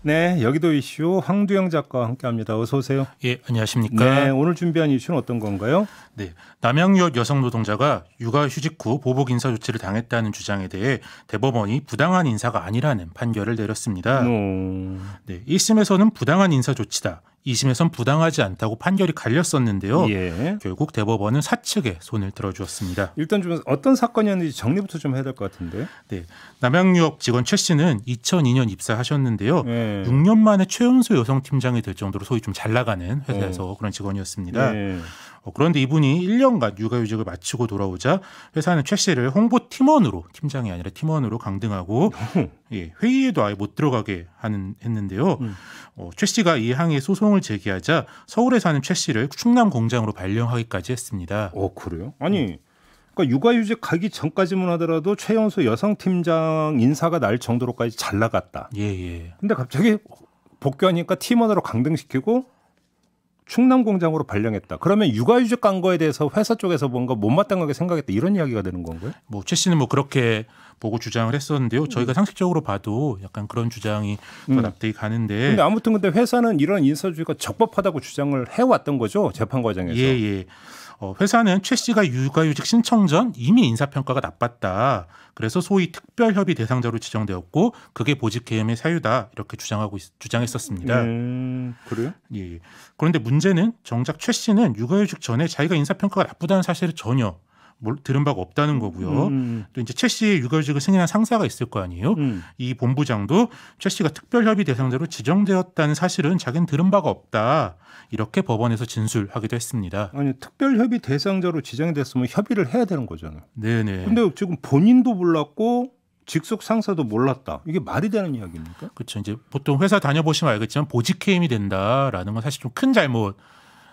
네, 여기도 이슈 황두영 작가와 함께합니다. 어서 오세요. 예, 안녕하십니까. 네, 오늘 준비한 이슈는 어떤 건가요? 네, 남양유업 여성 노동자가 육아휴직 후 보복 인사 조치를 당했다는 주장에 대해 대법원이 부당한 인사가 아니라는 판결을 내렸습니다. 네, 1심에서는 부당한 인사 조치다. 2심에선 부당하지 않다고 판결이 갈렸었는데요. 예. 결국 대법원은 사측에 손을 들어주었습니다. 일단 좀 어떤 사건이었는지 정리부터 좀 해야 될 것 같은데. 네, 남양유업 직원 최 씨는 2002년 입사하셨는데요. 예. 6년 만에 최연소 여성 팀장이 될 정도로 소위 좀 잘 나가는 회사에서 그런 직원이었습니다. 예. 그런데 이분이 1년간 육아휴직을 마치고 돌아오자 회사는 최 씨를 홍보 팀원으로, 팀장이 아니라 팀원으로 강등하고 예, 회의에도 아예 못 들어가게 했는데요. 최 씨가 이 항의에 소송을 제기하자 서울에 사는 최 씨를 충남 공장으로 발령하기까지 했습니다. 그래요? 아니, 그러니까 육아휴직 가기 전까지만 하더라도 최연소 여성 팀장 인사가 날 정도로까지 잘 나갔다. 예. 근데 갑자기 복귀하니까 팀원으로 강등시키고 충남 공장으로 발령했다. 그러면 육아휴직 간 거에 대해서 회사 쪽에서 뭔가 못마땅하게 생각했다. 이런 이야기가 되는 건가요? 최 씨는 그렇게 보고 주장을 했었는데요. 저희가 상식적으로 봐도 약간 그런 주장이 더 납득이 가는데. 근데 아무튼 근데 회사는 이런 인사주의가 적법하다고 주장을 해왔던 거죠. 재판 과정에서. 예. 회사는 최 씨가 육아휴직 신청 전 이미 인사평가가 나빴다. 그래서 소위 특별협의 대상자로 지정되었고 그게 보직해임의 사유다. 이렇게 주장했었습니다. 그래요? 예. 그런데 문제는 정작 최 씨는 육아휴직 전에 자기가 인사평가가 나쁘다는 사실을 전혀 들은 바가 없다는 거고요. 또 이제 최 씨의 육아휴직을 승인한 상사가 있을 거 아니에요. 이 본부장도 최 씨가 특별협의 대상자로 지정되었다는 사실은 자기는 들은 바가 없다. 이렇게 법원에서 진술하기도 했습니다. 아니 특별협의 대상자로 지정이 됐으면 협의를 해야 되는 거잖아요. 네네. 근데 지금 본인도 몰랐고 직속 상사도 몰랐다. 이게 말이 되는 이야기입니까? 그렇죠. 이제 보통 회사 다녀보시면 알겠지만 보직해임이 된다라는 건 사실 좀 큰 잘못.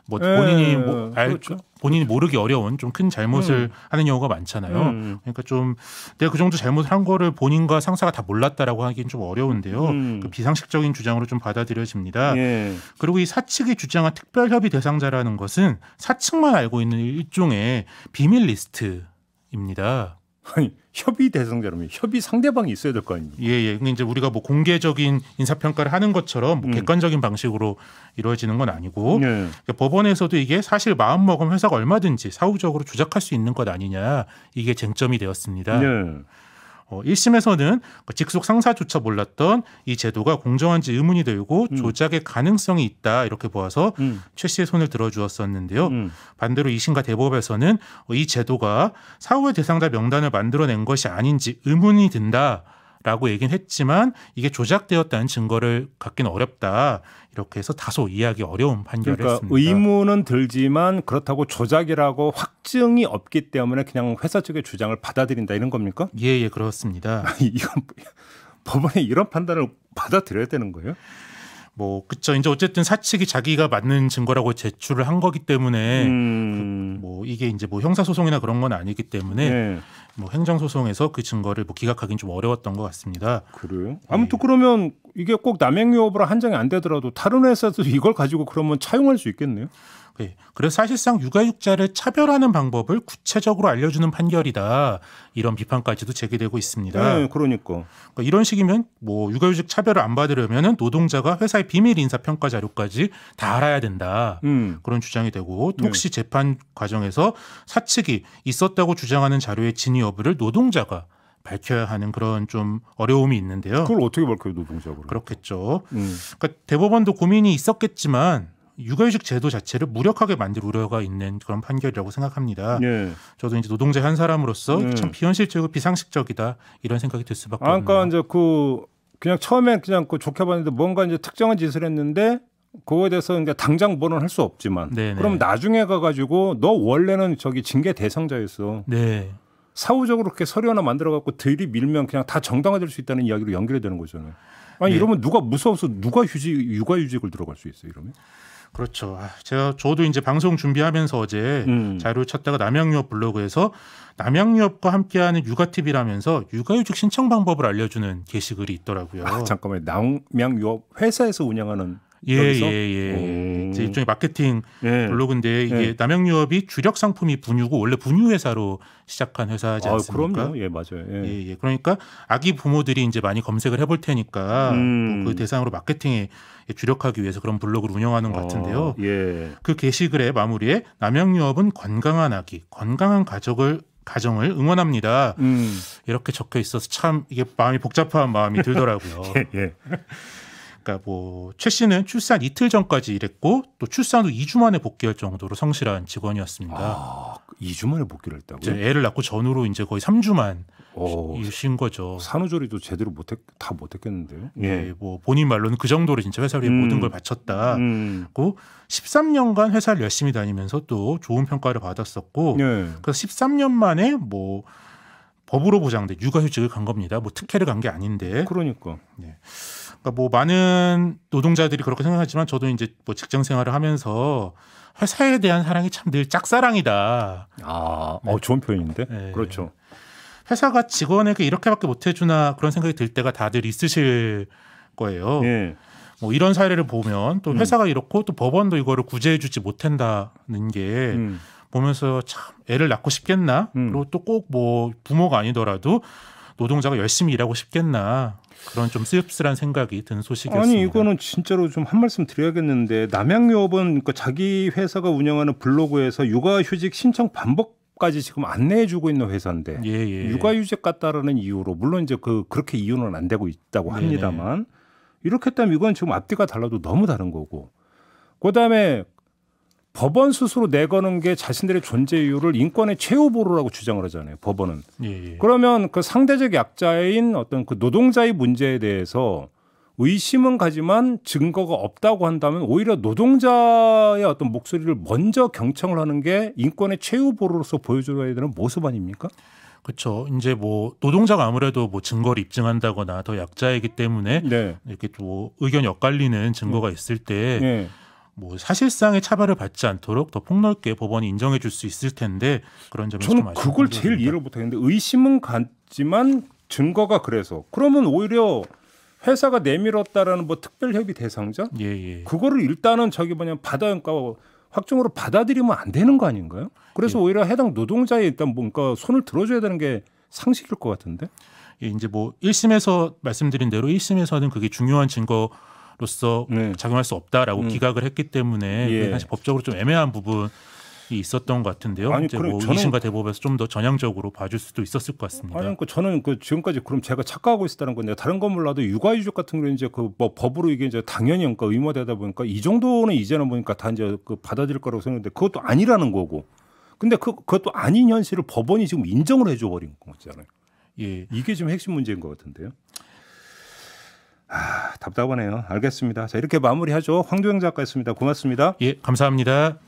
그렇죠. 본인이 모르기 어려운 좀 큰 잘못을 하는 경우가 많잖아요. 그러니까 좀 내가 그 정도 잘못을 한 거를 본인과 상사가 다 몰랐다라고 하기는 좀 어려운데요. 그 비상식적인 주장으로 좀 받아들여집니다. 예. 그리고 이 사측이 주장한 특별협의 대상자라는 것은 사측만 알고 있는 일종의 비밀 리스트입니다. 아니 협의 대상자라면 협의 상대방이 있어야 될 거 아닙니까? 예. 근데 이제 우리가 공개적인 인사평가를 하는 것처럼 객관적인 방식으로 이루어지는 건 아니고 그러니까 법원에서도 이게 사실 마음먹은 회사가 얼마든지 사후적으로 조작할 수 있는 것 아니냐 이게 쟁점이 되었습니다. 1심에서는 직속 상사조차 몰랐던 이 제도가 공정한지 의문이 들고 조작의 가능성이 있다 이렇게 보아서 최 씨의 손을 들어주었었는데요. 반대로 2심과 대법에서는 이 제도가 사후의 대상자 명단을 만들어낸 것이 아닌지 의문이 든다라고 얘기는 했지만 이게 조작되었다는 증거를 갖기는 어렵다. 이렇게 해서 다소 이해하기 어려운 판결을 그러니까 했습니다. 의문은 들지만 그렇다고 조작이라고 확증이 없기 때문에 그냥 회사 측의 주장을 받아들인다 이런 겁니까? 예, 그렇습니다. 이건 법원에 이런 판단을 받아들여야 되는 거예요? 그쵸. 이제 어쨌든 사측이 자기가 맞는 증거라고 제출을 한 거기 때문에 이게 이제 형사소송이나 그런 건 아니기 때문에 행정소송에서 그 증거를 기각하기는 좀 어려웠던 것 같습니다. 그래요? 아무튼 그러면 이게 꼭 남양유업으로 한정이 안 되더라도 다른 회사도 이걸 가지고 그러면 차용할 수 있겠네요? 네. 그래서 사실상 육아휴직자를 차별하는 방법을 구체적으로 알려주는 판결이다. 이런 비판까지도 제기되고 있습니다. 네, 그러니까 이런 식이면 육아휴직 차별을 안 받으려면 노동자가 회사의 비밀 인사 평가 자료까지 다 알아야 된다. 그런 주장이 되고 또 혹시 재판 과정에서 사측이 있었다고 주장하는 자료의 진위 여부를 노동자가 밝혀야 하는 그런 좀 어려움이 있는데요. 그걸 어떻게 밝혀요, 노동자가? 그렇겠죠. 그러니까 대법원도 고민이 있었겠지만 육아휴직 제도 자체를 무력하게 만들 우려가 있는 그런 판결이라고 생각합니다. 저도 이제 노동자 한 사람으로서 참 비현실적이고 비상식적이다 이런 생각이 들 수밖에 없네요. 그러니까 이제 그냥 처음엔 그냥 좋게 봤는데 뭔가 이제 특정한 짓을 했는데 그거에 대해서 그러니까 당장 뭐는 할 수 없지만 그럼 나중에 가가지고 너 원래는 징계 대상자였어. 네. 사후적으로 그렇게 서류 하나 만들어갖고 들이밀면 그냥 다 정당화될 수 있다는 이야기로 연결이 되는 거잖아요. 아니 이러면 누가 무서워서 누가 육아휴직을 들어갈 수 있어요? 이러면? 그렇죠. 저도 이제 방송 준비하면서 어제 자료를 찾다가 남양유업 블로그에서 남양유업과 함께하는 육아팁이라면서 육아휴직 신청 방법을 알려주는 게시글이 있더라고요. 잠깐만요. 남양유업 회사에서 운영하는 예. 이제 일종의 마케팅 블로그인데 이게 남양유업이 주력 상품이 분유고 원래 분유 회사로 시작한 회사지 않습니까? 그럼요. 예, 맞아요. 예. 그러니까 아기 부모들이 이제 많이 검색을 해볼 테니까 그 대상으로 마케팅에 주력하기 위해서 그런 블로그를 운영하는 것 같은데요. 그 게시글의 마무리에 남양유업은 건강한 아기, 건강한 가정을 응원합니다. 이렇게 적혀 있어서 참 이게 마음이 복잡한 마음이 들더라고요. 그러니까 뭐 최 씨는 출산 이틀 전까지 일했고 또 출산 후 2주 만에 복귀할 정도로 성실한 직원이었습니다. 2주 만에 복귀를 했다고요? 애를 낳고 전후로 이제 거의 3주만 쉰 거죠. 산후조리도 제대로 다 못했겠는데요. 뭐 본인 말로는 그 정도로 진짜 회사를 위해 모든 걸 바쳤다. 고 13년간 회사를 열심히 다니면서 또 좋은 평가를 받았었고, 그래서 13년 만에 뭐 법으로 보장된 육아휴직을 간 겁니다. 뭐 특혜를 간 게 아닌데. 그러니까. 그러니까 뭐 많은 노동자들이 그렇게 생각하지만 저도 이제 뭐 직장 생활을 하면서 회사에 대한 사랑이 참 늘 짝사랑이다. 좋은 표현인데. 그렇죠. 회사가 직원에게 이렇게밖에 못 해주나 그런 생각이 들 때가 다들 있으실 거예요. 뭐 이런 사례를 보면 또 회사가 이렇고 또 법원도 이거를 구제해주지 못한다는 게 보면서 참 애를 낳고 싶겠나? 그리고 또 꼭 뭐 부모가 아니더라도 노동자가 열심히 일하고 싶겠나? 그런 좀 씁쓸한 생각이 든 소식이었습니다. 아니 이거는 진짜로 좀 한 말씀 드려야겠는데 남양유업은 그러니까 자기 회사가 운영하는 블로그에서 육아휴직 신청 반복까지 지금 안내해주고 있는 회사인데 육아휴직 같다라는 이유로 물론 이제 그렇게 이유는 안 되고 있다고 합니다만 이렇게 했다면 이건 지금 앞뒤가 달라도 너무 다른 거고 그다음에 법원 스스로 내거는 게 자신들의 존재 이유를 인권의 최후 보루라고 주장을 하잖아요. 법원은. 그러면 그 상대적 약자인 어떤 그 노동자의 문제에 대해서 의심은 가지만 증거가 없다고 한다면 오히려 노동자의 어떤 목소리를 먼저 경청을 하는 게 인권의 최후 보루로서 보여줘야 되는 모습 아닙니까? 그렇죠. 이제 뭐 노동자가 아무래도 뭐 증거를 입증한다거나 더 약자이기 때문에 이렇게 또 의견이 엇갈리는 증거가 있을 때 뭐 사실상의 차별을 받지 않도록 더 폭넓게 법원이 인정해 줄 수 있을 텐데 그런 점에서 좀 저는 그걸 제일 이해를 못하겠는데 의심은 갖지만 증거가 그러면 오히려 회사가 내밀었다라는 뭐 특별협의 대상자 그거를 일단은 그러니까 확정으로 받아들이면 안 되는 거 아닌가요? 그래서 오히려 해당 노동자에 일단 뭔가 손을 들어줘야 되는 게 상식일 것 같은데. 이제 뭐 1심에서 말씀드린 대로 1심에서는 그게 중요한 증거로서 작용할 수 없다라고 기각을 했기 때문에 사실 법적으로 좀 애매한 부분이 있었던 것 같은데요. 이제 뭐 2심과 대법에서 좀 더 전향적으로 봐줄 수도 있었을 것 같습니다. 그러니까 저는 지금까지 그럼 제가 착각하고 있었다는 건데 다른 건 몰라도 육아휴직 같은 경우는 이제 뭐 법으로 이게 이제 당연히 그러니까 의무화되다 보니까 이 정도는 이제는 보니까 다 이제 받아들일 거라고 생각했는데 그것도 아니라는 거고. 근데 그것도 아닌 현실을 법원이 지금 인정을 해줘 버린 거잖아요. 이게 지금 핵심 문제인 것 같은데요. 답답하네요. 알겠습니다. 자, 이렇게 마무리하죠. 황도영 작가였습니다. 고맙습니다. 감사합니다.